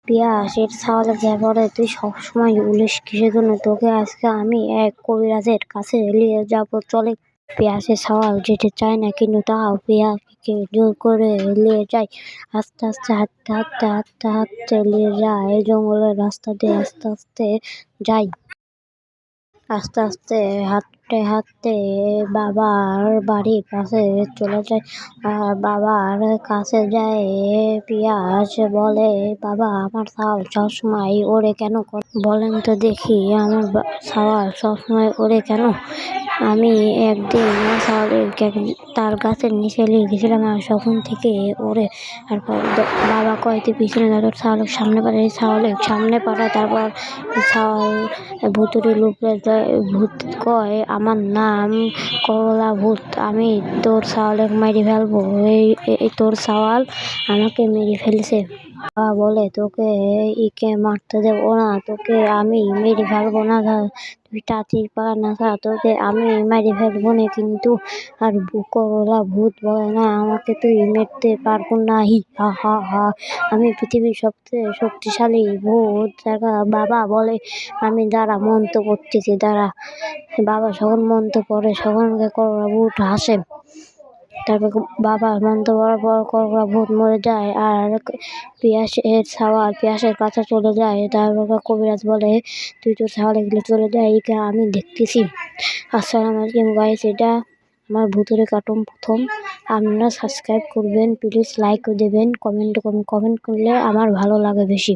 পিয়াসের ছাওয়ালে যা বলে, তুই সবসময় উলিস কিসের জন্য? তোকে আজকে আমি এক কবিরাজের কাছে নিয়ে যাবো, চলে। পিয়াসের ছাওয়াল যেতে চায় না, কিন্তু তাও পিয়াসকে জোর করে নিয়ে যায়। আস্তে আস্তে হাঁটতে হাঁটতে হাঁটতে হাঁটতে নিয়ে যায় জঙ্গলের রাস্তা দিয়ে, আস্তে আস্তে যায়। আস্তে আস্তে হাঁটতে হাঁটতে বাবার বাড়ির কাছে চলে যায়। আর বাবার কাছে যায় পিয়াস বলে, বাবা, আমার ছাওয়াল সবসময় ওড়ে কেন? বলেন তো দেখি, আমার ছাওয়াল সবসময় ওড়ে কেন? আমি একদিন আমার ছাওয়ালকে তার গাছের নিচে নিয়ে গেছিলাম, আর তখন থেকে ওড়ে। তারপর বাবা কয়, তুই পিছনে যা, তোর ছাওয়ালের সামনে পাঠায়। ছাওয়ালের সামনে পাঠায়। তারপর ছাওয়াল ভুতুড়ে লোকের ভূত কয়, আমার নাম করলা ভূত, আমি তোর ছাওয়ালে মেরে ফেলবো। এই তোর ছাওয়াল আমাকে মেরে ফেলছে। বাবা বলে, তোকে একে মারতে দেবো না, তোকে আমি মেরে ফেলবো না, তুই তাড়াতাড়ি পালা না, তোকে আমি মেরে ফেলবো না কিন্তু। আর করলা ভূত বলে, না, আমাকে তুই মেরতে পারবো না, হি হা হা হা, আমি পৃথিবীর সবচেয়ে শক্তিশালী ভূত। বাবা বলে, আমি দাঁড়া, মন্ত্র করতেছি, দাঁড়া। বাবা যখন মন্ত্র পড়ে তখন করলা ভূত হাসে। তারপর বাবা মন্ত্র পড়ার পর করলা ভূত মরে যায়, আর পিয়াসের ছাওয়াল পিয়াসের কাছে চলে যায়। তারপর কবিরাজ বলে, তুই তোর ছাওয়ালে গেলে চলে যায়, এইটা আমি দেখতেছি। আসসালামু আলাইকুম গাইস, এটা আমার ভুতুড়ে কার্টুন প্রথম। আপনারা সাবস্ক্রাইব করবেন, প্লিজ লাইক দেবেন, কমেন্ট করলে আমার ভালো লাগে বেশি।